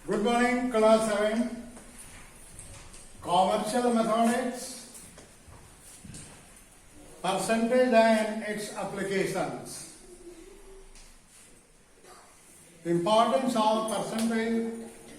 Good morning, class 7. Commercial mathematics, percentage and its applications. Importance of percentage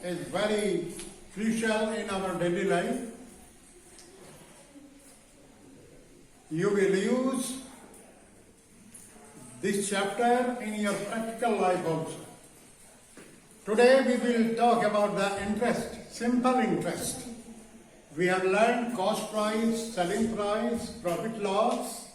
is very crucial in our daily life. You will use this chapter in your practical life also. Today we will talk about the interest, simple interest. We have learned cost price, selling price, profit loss.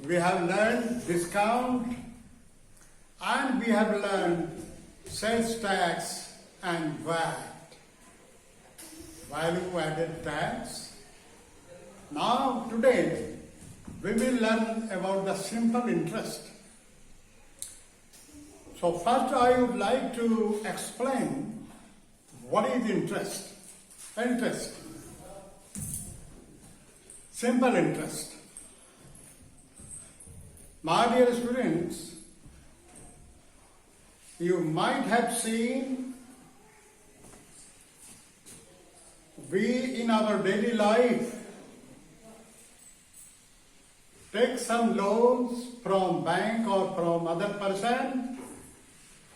We have learned discount, and we have learned sales tax and VAT, value added tax. Now today we will learn about the simple interest. So first I would like to explain what is interest. Interest. Simple interest. My dear students, you might have seen we in our daily life take some loans from bank or from other person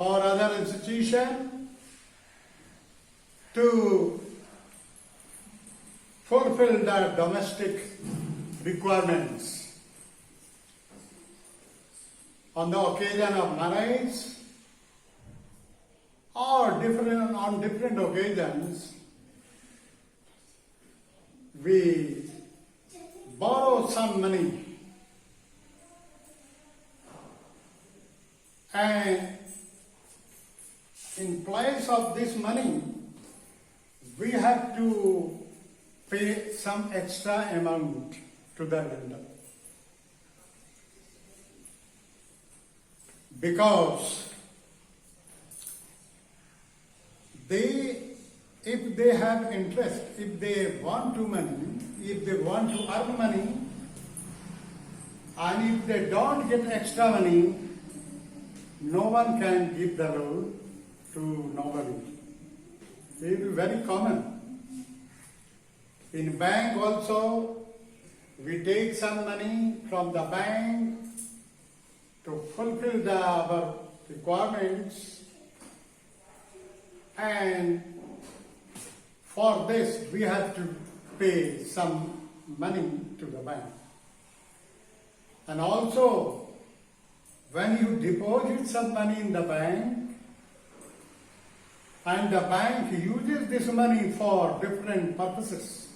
or other institution to fulfill the domestic requirements. On the occasion of marriage or on different occasions, we borrow some money and in place of this money, we have to pay some extra amount to the lender. Because if they have interest, if they want to earn money, and if they don't get extra money, no one can give the loan to nobody. It is very common. In bank also, we take some money from the bank to fulfill our requirements, and for this we have to pay some money to the bank. And also, when you deposit some money in the bank, and the bank uses this money for different purposes.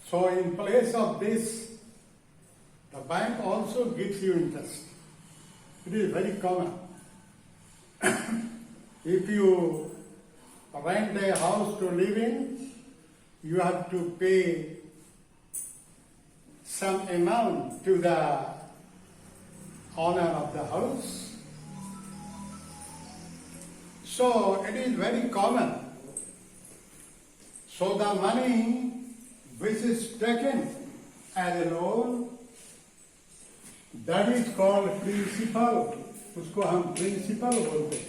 So in place of this, the bank also gives you interest. It is very common. If you rent a house to live in, you have to pay some amount to the owner of the house. So it is very common. So the money which is taken as a loan, that is called principal. उसको हम principal बोलते हैं.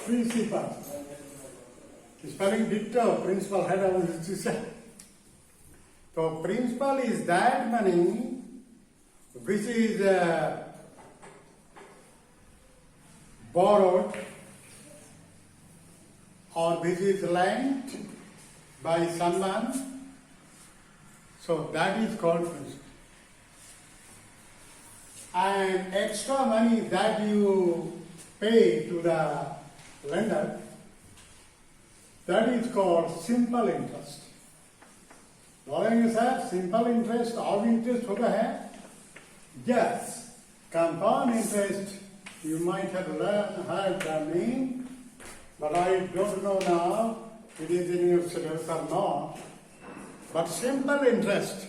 Principal. Spelling ditto. Principal head of the institution. So principal is that money which is borrowed or which is lent by someone, so that is called principal. And extra money that you pay to the lender, that is called simple interest. बोलेंगे sir simple interest और interest होता है? Yes, compound interest. You might have heard the name, but I don't know now it is in your syllabus or not. But simple interest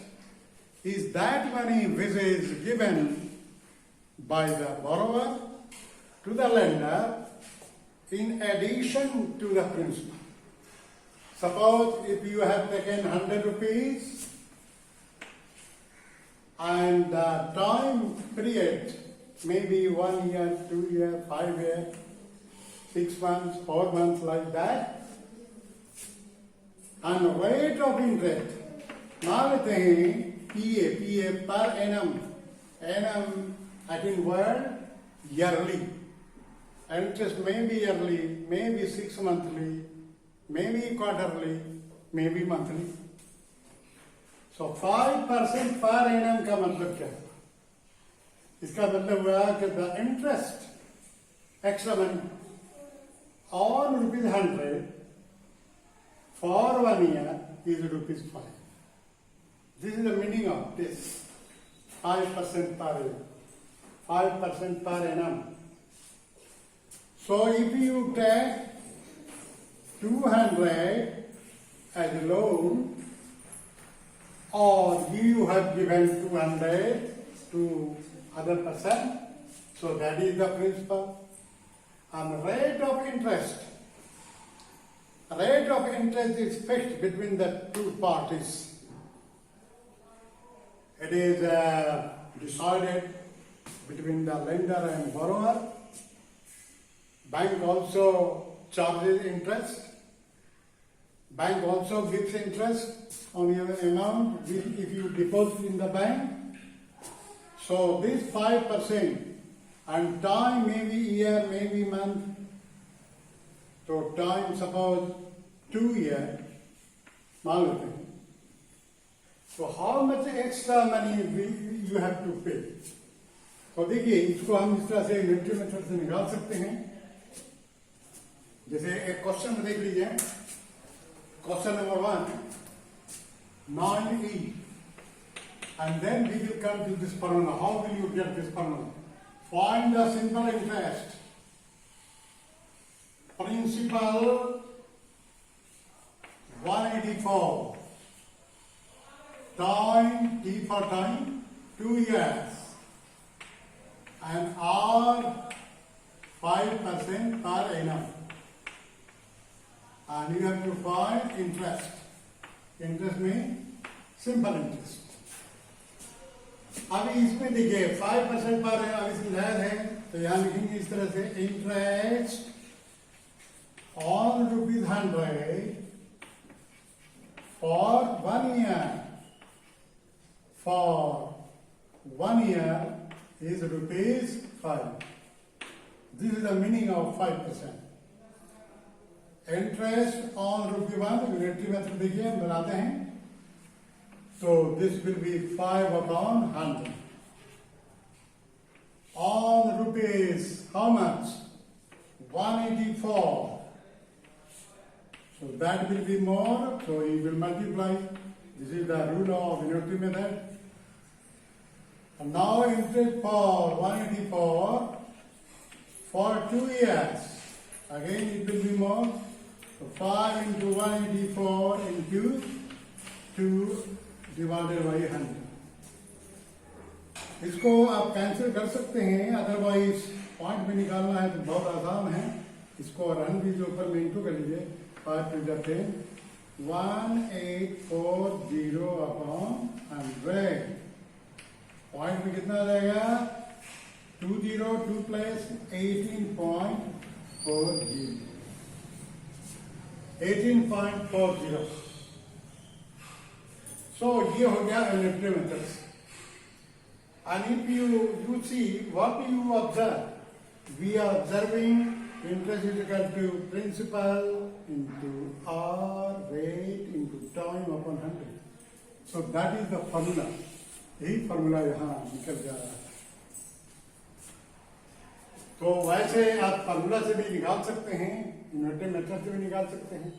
is that money which is given by the borrower to the lender in addition to the principal. Suppose if you have taken 100 rupees and the time period maybe 1 year, 2 year, 5 year, 6 months, 4 months, like that. And rate of interest, मान लेते हैं PA per annum, annum Latin word yearly. Interest may be yearly, maybe 6 monthly, maybe quarterly, maybe monthly. So 5% per annum का मतलब क्या है? इसका मतलब हुआ कि the interest extra money on ₹100 for 1 year is ₹5. This is the meaning of this 5% per annum. 5% per annum. So if you take 200 as a loan, or you have given 200 to other person, so that is the principal. And rate of interest is fixed between the two parties. It is decided between the lender and borrower. Bank also charges interest. Bank also gives interest on your amount if you deposit in the bank. So this 5% and time maybe year, maybe month. So time suppose 2 years, मान लेते हैं. So how much extra money you have to pay? तो देखिए इसको हम इस तरह से यूनिटरी मेथड से निकाल सकते हैं. जैसे एक क्वेश्चन में देख लीजिए, question number 1, 9E, and then we will come to this formula. How will you get this formula? Find the simple interest. Principal 184. Time, T for time, 2 years. And R 5% per annum. And you have to find interest. Interest means simple interest. अभी इसमें देखिए 5% पर अभी समझाया है, तो यहाँ लिखेंगे इस तरह से interest on ₹100 for 1 year. For 1 year is ₹5. This is the meaning of 5%. Interest on ₹1, unitary method देखिए हम बनाते हैं. So this will be 5 upon 100. On rupees, how much? 184. So that will be more, so you will multiply. This is the rule of unitary method. And now interest for 184 for 2 years. Again it will be more. So 5 into 184 into 2 divided by 100. इसको आप cancel कर सकते हैं, otherwise point में निकालना है तो बहुत आसान है. इसको रन भी जो ऊपर में इंटू कर लीजिए. 5 to 10, 1840 upon 100. पॉइंट में कितना आ जाएगा? 202 प्लस 18.40. 18.40. So ये हो गया unitary methods. And if you see what you observe, we are observing interest is equal to principal into R rate into time upon 100. So that is the formula. यही formula यहाँ निकल जा रहा है. तो वैसे आप फॉर्मूला से भी निकाल सकते हैं, यूनिटरी मेथड से भी निकाल सकते हैं.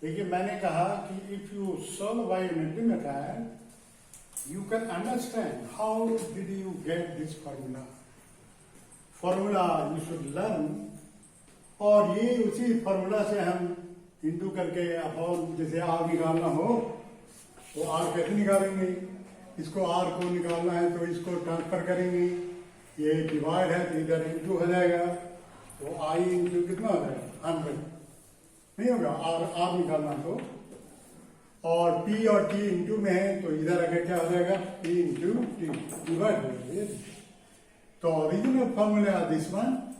देखिए मैंने कहा कि if you solve by unitary method you can understand how did you get this formula. Formula you should learn, और ये उसी फॉर्मूला से हम इंटू करके अपॉन जैसे आर निकालना हो तो आर कैसे निकालेंगे. इसको आर को निकालना है तो इसको ट्रांसफर करेंगे. ये डिवाइड है तो इधर इंटू हो जाएगा. तो आई इंटू कितना हो जाएगा? 100 नहीं होगा. आर निकालना तो, और P और T इंटू में है तो इधर आगे क्या हो जाएगा? P इंटू T डिवाइड हो जाएगा. The original formula is this one,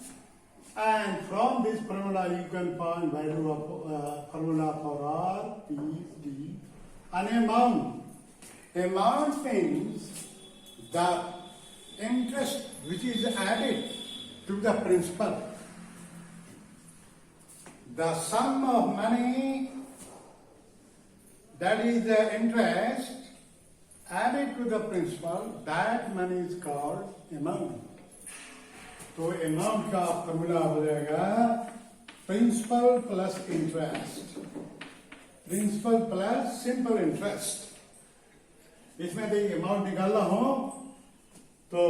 and from this formula you can find value of formula for R, P, D, and amount. Amount means the interest which is added to the principal. The sum of money, that is the interest added to the principal, that money is called amount. तो amount का formula हो जाएगा principal plus interest, principal plus simple interest. इसमें देखिए amount निकालना हो तो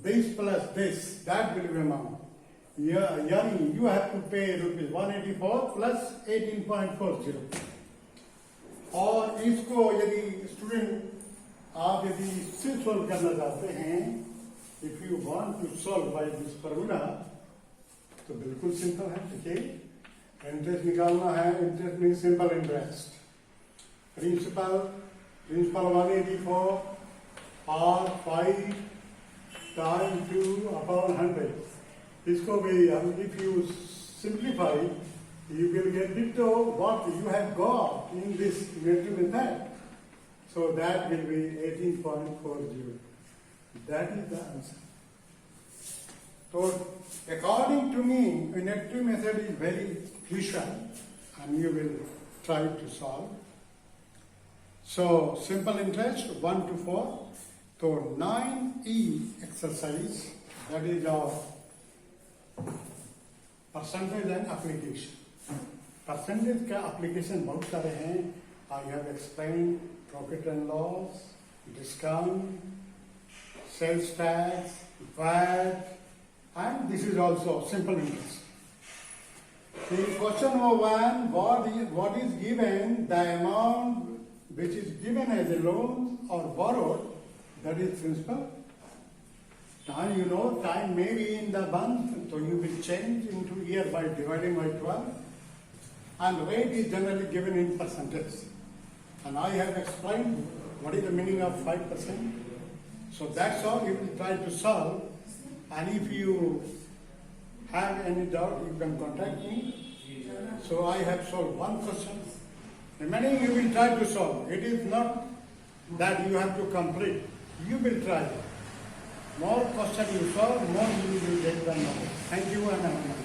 this plus this, that will be amount. यानी you have to pay ₹184 plus 18.40। और इसको यदि स्टूडेंट आप यदि इससे सोल्व करना चाहते हैं, if you want to solve by this formula, तो बिल्कुल सिंपल है। देखिए इंटरेस्ट निकालना है, interest mean simple interest. Principal 184 और 5 टाइम 2/100। इसको भी हम if you simplify, you will get ditto what you have got in this negative method. So that will be 18.40. That is the answer. So, according to me, negative method is very crucial, and you will try to solve. So, simple interest 1 to 4. So, 9E exercise, that is our percentage and application. Percentage का application बहुत सारे हैं. I have explained profit and loss, discount, sales tax, VAT, and this is also simple interest. In question number 1, what is given, the amount which is given as a loan or borrowed, that is principal. Time, you know, time may be in the month, so you will change into year by dividing by 12, and rate is generally given in percentage. And I have explained what is the meaning of 5%. So that's all. You will try to solve, and if you have any doubt, you can contact me. So I have solved one question. Remaining you will try to solve. It is not that you have to complete. You will try. More question you solve, more you will get the knowledge. Thank you and have a nice day.